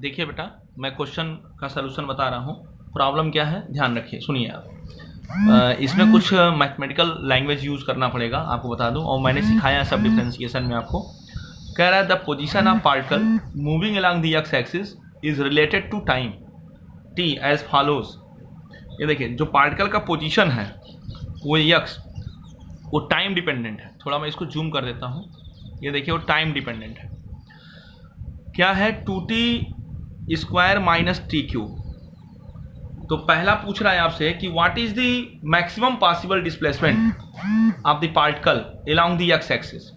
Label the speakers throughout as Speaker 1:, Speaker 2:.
Speaker 1: देखिए बेटा, मैं क्वेश्चन का सलूशन बता रहा हूँ। प्रॉब्लम क्या है ध्यान रखिए, सुनिए आप। इसमें कुछ मैथमेटिकल लैंग्वेज यूज़ करना पड़ेगा, आपको बता दूं, और मैंने सिखाया सब डिफरेंशिएशन में आपको। कह रहा है the position of particle moving along the X axis is related to time T as follows. ये देखिए, जो पार्टिकल का पोजीशन है वो एक्स, वो टाइम डिपेंडेंट है। थोड़ा मैं इसको जूम कर देता हूँ। ये देखिए, वो टाइम डिपेंडेंट है। क्या है? 2t² minus T cube. तो पहला पूछ रहा है आपसे कि what is the maximum possible displacement of the particle along the X axis.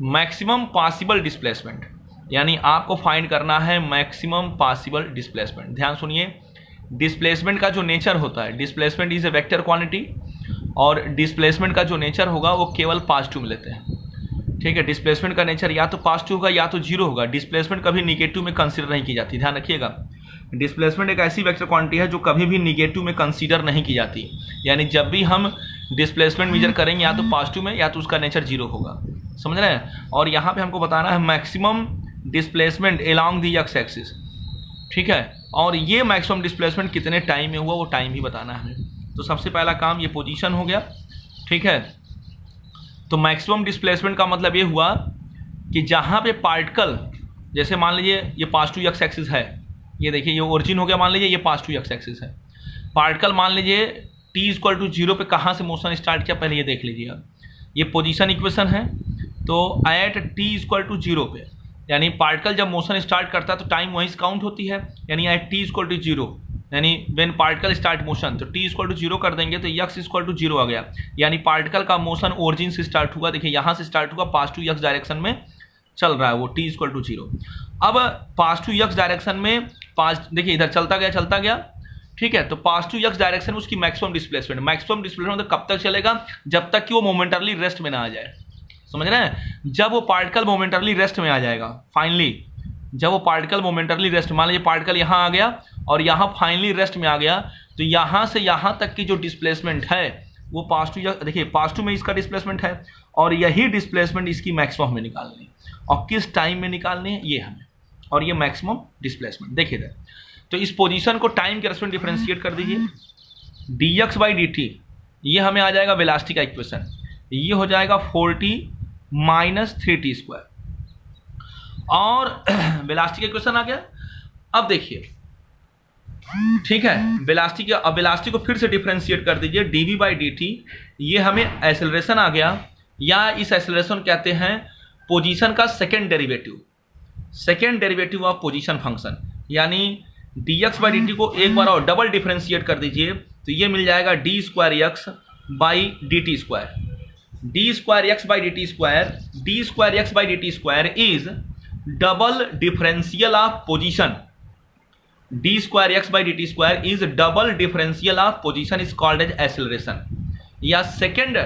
Speaker 1: Maximum possible displacement, यानी आपको फाइंड करना है मैक्सिमम पॉसिबल डिस्प्लेसमेंट। ध्यान सुनिए, डिस्प्लेसमेंट का जो नेचर होता है, displacement is a vector quantity, और डिस्प्लेसमेंट का जो नेचर होगा वो केवल पॉजिटिव में लेते हैं। ठीक है, डिस्प्लेसमेंट का नेचर या तो पॉजिटिव होगा या तो जीरो होगा। डिस्प्लेसमेंट कभी निगेटिव में कंसीडर नहीं की जाती, ध्यान रखिएगा। डिस्प्लेसमेंट एक ऐसी वेक्टर क्वांटिटी है जो कभी भी निगेटिव में कंसीडर नहीं की जाती। यानी जब भी हम डिस्प्लेसमेंट मेजर करेंगे या तो पॉजिटिव में या तो उसका नेचर जीरो होगा, समझ रहे हैं। और यहाँ पे हमको बताना है maximum displacement along the X axis, ठीक है। और ये मैक्सिमम डिस्प्लेसमेंट कितने टाइम में हुआ वो टाइम भी बताना है हमें। तो सबसे पहला काम ये पोजीशन हो गया, ठीक है। तो मैक्सिमम डिस्प्लेसमेंट का मतलब ये हुआ कि जहाँ पे पार्टिकल, जैसे मान लीजिए ये पॉजिटिव एक्स एक्सिस है, ये देखिए ये ओरिजिन हो गया, मान लीजिए ये पॉजिटिव एक्स एक्सिस है। पार्टिकल मान लीजिए t=0 पे कहाँ से मोशन स्टार्ट किया, पहले ये देख लीजिए आप। ये पोजीशन इक्वेशन है। तो एट t=0 पे, यानी पार्टिकल जब मोशन स्टार्ट करता है तो टाइम वहीं से काउंट होती है। यानी एट t=0, यानी व्हेन पार्टिकल स्टार्ट मोशन, तो t=0 कर देंगे तो x=0 आ गया। यानी पार्टिकल का मोशन ओरिजिन से स्टार्ट हुआ, देखिए यहाँ से स्टार्ट हुआ, पॉजिटिव x डायरेक्शन में चल रहा है वो, t=0। अब पॉजिटिव x डायरेक्शन में देखिए इधर चलता गया, ठीक है। तो पॉजिटिव x डायरेक्शन में उसकी मैक्सिमम डिस्प्लेसमेंट मतलब कब तक चलेगा, जब तक कि वो मोमेंटरली रेस्ट में ना आ जाए, समझ रहे हैं। जब वो पार्टिकल मोमेंटरली रेस्ट में आ जाएगा, फाइनली जब वो पार्टिकल मोमेंटरली रेस्ट, मान लीजिए पार्टिकल यहाँ आ गया और यहाँ फाइनली रेस्ट में आ गया, तो यहाँ से यहाँ तक की जो डिस्प्लेसमेंट है वो पॉजिटिव, देखिए पॉजिटिव में इसका डिस्प्लेसमेंट है, और यही डिस्प्लेसमेंट इसकी मैक्सिमम में निकालनी है। और किस टाइम में निकालनी है ये हमें, और ये मैक्सिमम डिस्प्लेसमेंट देखिए इधर। तो इस पोजीशन को टाइम के रेस्पेक्ट डिफरेंशिएट कर दीजिए। dx/dt ये हमें आ जाएगा वेलोसिटी का इक्वेशन, ये हो जाएगा 4t माइनस 3t², और वेलोसिटी का इक्वेशन आ गया। अब देखिए, ठीक है, वेलोसिटी को फिर से डिफरेंशिएट कर दीजिए। dv/dt ये हमें एक्सेलरेशन आ गया, या इस एक्सेलरेशन कहते हैं पोजीशन का second derivative of position function. यानी dx/dt को एक बार और डबल डिफरेंशिएट कर दीजिए तो ये मिल जाएगा d²x/dt²। d²x/dt² is double differential of position. d²x/dt² is double differential of position is called as acceleration, या second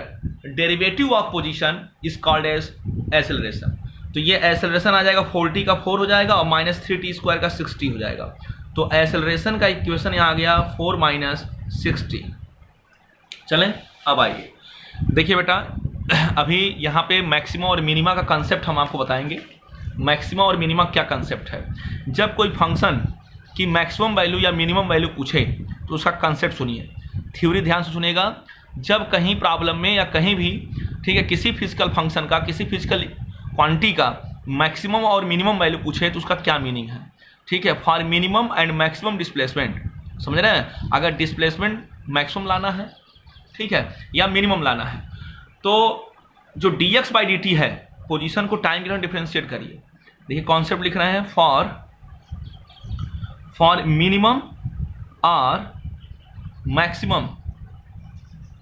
Speaker 1: derivative of position is called as acceleration. तो ये एक्सेलरेशन आ जाएगा 4t का 4 हो जाएगा और माइनस 3t² का 6t हो जाएगा। तो एक्सेलरेशन का इक्वेशन यहाँ आ गया 4 माइनस 6t। चलें, अब आइए देखिए बेटा, अभी यहाँ पे मैक्सिमा और मिनिमा का कंसेप्ट हम आपको बताएंगे। मैक्सिमा और मिनिमा क्या कंसेप्ट है। जब कोई फंक्शन की मैक्सिमम वैल्यू या मिनिमम वैल्यू पूछे तो उसका कंसेप्ट सुनिए, थ्योरी ध्यान से सुनिएगा। जब कहीं प्रॉब्लम में या कहीं भी, ठीक है, किसी फिजिकल फंक्शन का, किसी फिजिकल क्वांटिटी का मैक्सिमम और मिनिमम वैल्यू पूछे तो उसका क्या मीनिंग है, ठीक है। For minimum and maximum displacement, समझ रहे हैं। अगर डिस्प्लेसमेंट मैक्सिमम लाना है, ठीक है, या मिनिमम लाना है, तो जो dx/dt है, पोजीशन को टाइम के लिए डिफरेंशिएट करिए। देखिए कॉन्सेप्ट लिख रहे हैं, फॉर मिनिमम और मैक्सिमम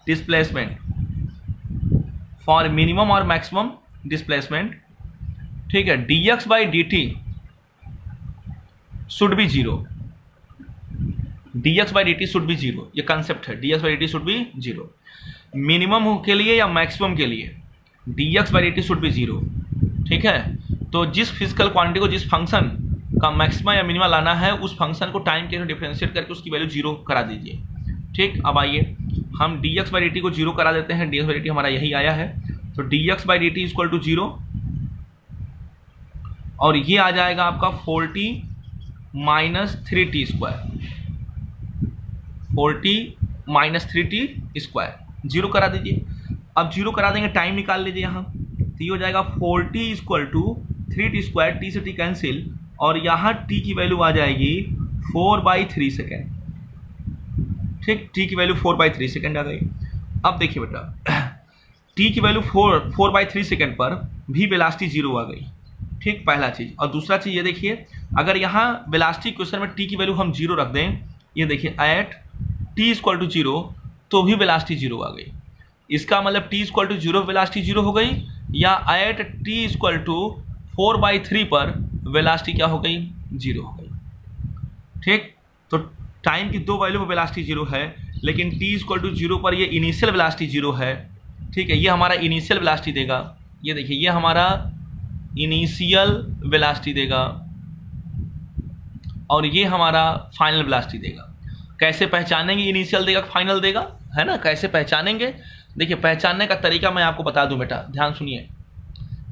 Speaker 1: डिस्प्लेसमेंट, फॉर मिनिमम और मैक्सिमम डिस्प्लेसमेंट, ठीक है, dx/dt should be 0। dx/dt should be 0, ये कंसेप्ट है, dx/dt शुड बी 0। मिनिमम के लिए या मैक्सिमम के लिए dx/dt शुड बी 0, ठीक है। तो जिस फिजिकल क्वांटिटी को, जिस फंक्शन का मैक्सिमा या मिनिमा लाना है, उस फंक्शन को टाइम के लिए डिफरेंशिएट करके उसकी वैल्यू 0 करा दीजिए, ठीक। अब आइए हम dx/dt को 0 करा देते हैं। dx/dt हमारा यही आया है, तो dx/dt = 0, और ये आ जाएगा आपका 4t minus 3t square, 4t minus 3t square, zero करा दीजिए। अब जीरो करा देंगे, टाइम निकाल लीजिए यहाँ, तो ये हो जाएगा 4t equal to 3t square, T से टी कैंसिल, और यहाँ t की वैल्यू आ जाएगी 4/3 सेकेंड। ठीक, t की वैल्यू 4/3 सेकेंड आ गई। अब देखिए बेटा, t की वैल्यू 4/3 सेकेंड पर भी वेलोसिटी जीरो आ गई। ठीक, पहला चीज़। और दूसरा चीज़ ये देखिए, अगर यहाँ वेलोसिटी क्वेश्चन में t की वैल्यू हम जीरो रख दें, ये देखिए at t equal to zero, तो भी वेलोसिटी जीरो आ गई। इसका मतलब t equal to zero velocity zero हो गई, या एट t इक्वल टू 4/3 पर वेलोसिटी क्या हो गई, जीरो हो गई। ठीक, तो टाइम की दो वैल्यू पर वेलोसिटी जीरो है, लेकिन t इक्वल टू जीरो पर ये इनिशियल वेलोसिटी जीरो है। ठीक है, ये हमारा इनिशियल वेलोसिटी देगा। ये देखिए, ये हमारा इनिशियल वेलोसिटी देगा और ये हमारा फाइनल वेलोसिटी देगा। कैसे पहचानेंगे इनिशियल देगा फाइनल देगा, है ना? कैसे पहचानेंगे? देखिए, पहचानने का तरीका मैं आपको बता दूं बेटा, ध्यान सुनिए।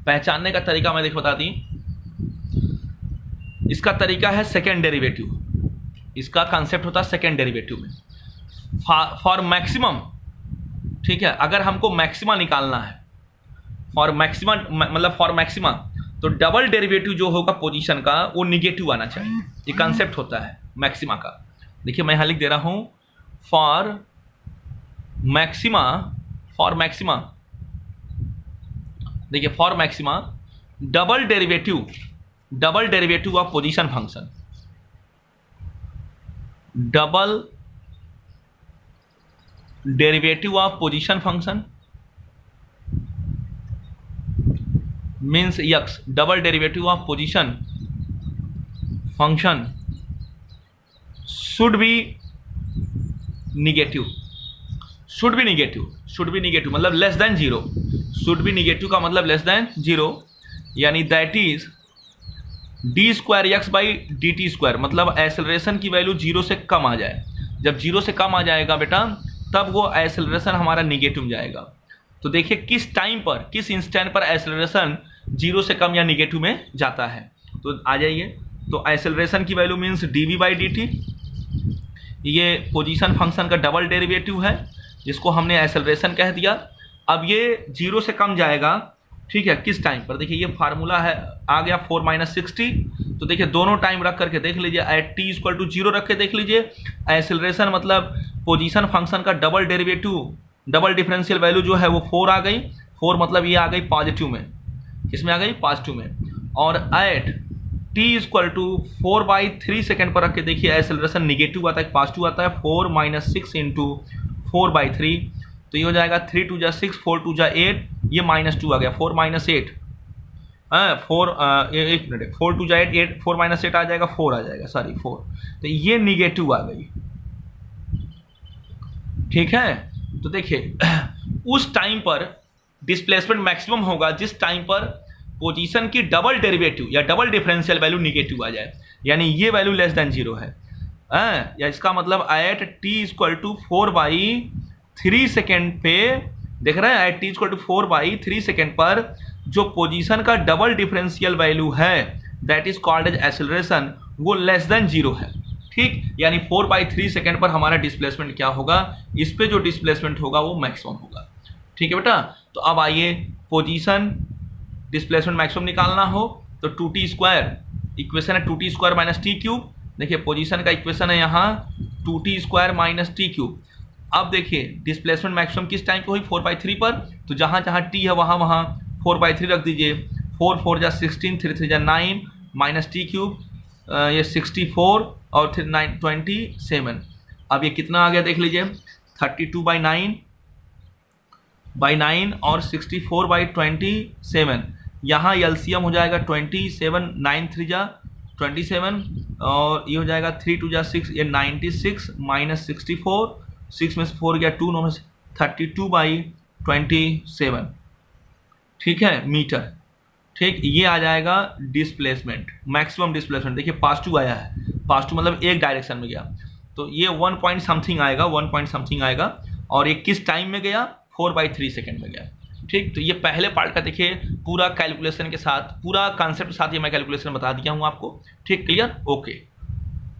Speaker 1: पहचानने का तरीका मैं देखो बता दी, इसका तरीका है सेकेंड डेरिवेटिव। इसका कॉन्सेप्ट होता है सेकेंड डेरिवेटिव में फॉर मैक्सिमम। ठीक है, अगर हमको मैक्सिमा निकालना है, फॉर मैक्सिमा मतलब फॉर मैक्सिमा, तो डबल डेरिवेटिव जो होगा पोजीशन का वो निगेटिव आना चाहिए। ये कॉन्सेप्ट होता है मैक्सिमा का। देखिए, मैं यहाँ लिख दे रहा हूँ फॉर मैक्सिमा, फॉर मैक्सिमा, देखिए for maxima double derivative of position function, double derivative of position function means x, double derivative of position function should be negative, should be negative मतलब less than zero. Should be negative का मतलब less than zero, यानी that is d square x by D t square, मतलब acceleration की value zero से कम आ जाए। जब जीरो से कम आ जाएगा बेटा, तब वो एक्सेलरेशन हमारा निगेटिव में जाएगा। तो देखिए किस टाइम पर, किस इंस्टेंट पर एक्सेलरेशन जीरो से कम या निगेटिव में जाता है। तो आ जाइए, तो एक्सेलरेशन की value means D V by D T, ये पोजीशन फंक्शन का डबल डेरिवेटिव है जिसको हमने एक्सेलरेशन कह दिया। अब ये जीरो से कम जाएगा, ठीक है, किस टाइम पर? देखिए ये फार्मूला है, आ गया 4 - 60। तो देखिए दोनों टाइम रख करके देख लीजिए, at T equal to zero रख के देख लीजिए। एक्सेलरेशन मतलब पोजीशन फंक्शन का double derivative, double differential value जो है वो 4 आ गई। 4 मतलब ये आ गई पॉजिटिव में, किसमें आ गई? पॉजिटिव में। और at T equal to 4/3 second पर रख के देखिए एक्सेलरेशन निगेटिव आता है, पॉजिटिव आता है। 4 - 6 इंटू 4/3, तो ये हो जाएगा 3 × 2 = 6, 4 × 2 = 8, ये -2 आ गया। 4 - 8, एक मिनट, 4 × 2 = 8, 4 - 8 आ जाएगा, 4 आ जाएगा, सॉरी 4। तो ये निगेटिव आ गई, ठीक है। तो देखिए उस टाइम पर डिस्प्लेसमेंट मैक्सिमम होगा जिस टाइम पर पोजीशन की डबल डेरिवेटिव या डबल डिफरेंशियल वैल्यू निगेटिव आ जाए, यानी ये वैल्यू लेस देन जीरो है। या इसका मतलब at T equal to 4/3 second पे, देख रहे हैं, at T equal to 4/3 second पर जो पोजीशन का डबल डिफरेंशियल वैल्यू है that is called as acceleration, वो लेस देन जीरो है। ठीक, यानी 4/3 सेकेंड पर हमारा डिस्प्लेसमेंट क्या होगा? इस पे जो डिस्प्लेसमेंट होगा वो मैक्सिमम होगा। ठीक है बेटा, तो अब आइए पोजीशन डिस्प्लेसमेंट मैक्सिमम निकालना हो तो 2t स्क्वायर, इक्वेशन है 2t square minus T cube. देखिए पोजीशन का इक्वेशन है यहाँ 2t square minus T cube. अब देखिए डिस्प्लेसमेंट मैक्सिमम किस टाइम पे हुई? 4/3 पर। तो जहाँ जहाँ t है वहाँ वहाँ 4/3 रख दीजिए। 4 × 4 = 16, 3 × 3 = 9 माइनस टी क्यूब, ये 64 और फिर 27। अब ये कितना आ गया देख लीजिए, 32/9 और 64/27। यहाँ एलसीएम हो जाएगा 27, 9 × 3 = 27 और ये हो जाएगा 3 × 2 = 6, ये 96 माइनस 64, 6 में से 4 गया 2, 9 में से 32/27, ठीक है, मीटर। ठीक, ये आ जाएगा डिस्प्लेसमेंट, मैक्सिमम डिस्प्लेसमेंट। देखिए पॉजिटिव आया है, पॉजिटिव मतलब एक डायरेक्शन में गया, तो ये 1 पॉइंट समथिंग आएगा, 1 पॉइंट समथिंग आएगा। और ये किस टाइम में गया? 4/3 सेकेंड में गया। ठीक, तो ये पहले पार्ट का देखिए पूरा कैलकुलेशन के साथ, पूरा कॉन्सेप्ट के साथ ये मैं कैलकुलेशन बता दिया हूँ आपको। ठीक, क्लियर? ओके।